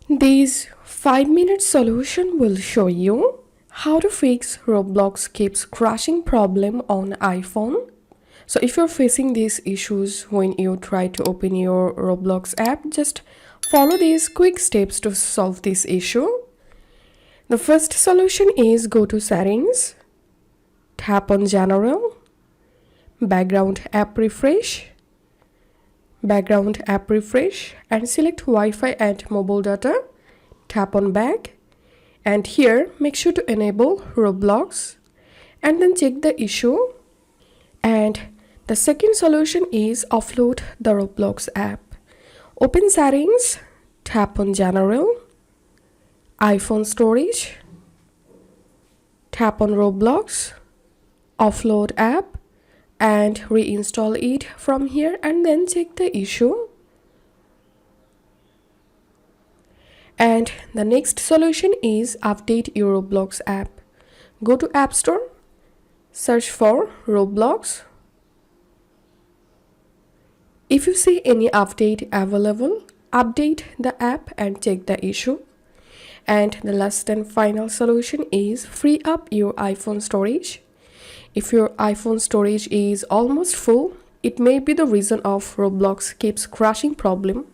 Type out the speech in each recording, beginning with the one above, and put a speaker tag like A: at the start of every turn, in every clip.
A: This 5-minute solution will show you how to fix Roblox keeps crashing problem on iPhone. So if you're facing these issues when you try to open your Roblox app, just follow these quick steps to solve this issue. The first solution is go to settings, tap on general, background app refresh, and select Wi-Fi and mobile data. Tap on back, and here make sure to enable Roblox and then check the issue. And the second solution is offload the Roblox app. Open settings, tap on general, iPhone storage, tap on Roblox, offload app, and reinstall it from here and then check the issue. And the next solution is update your Roblox app. Go to App Store, search for Roblox. If you see any update available, update the app and check the issue. And the last and final solution is free up your iPhone storage. If your iPhone storage is almost full, it may be the reason of Roblox keeps crashing problem.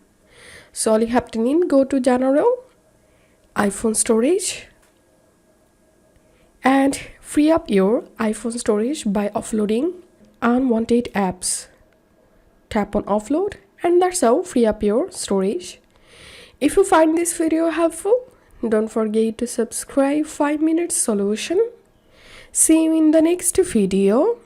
A: So all you have to need, go to general, iPhone storage, and free up your iPhone storage by offloading unwanted apps. Tap on offload, and that's how free up your storage. If you find this video helpful, don't forget to subscribe 5 minutes solution. See you in the next video.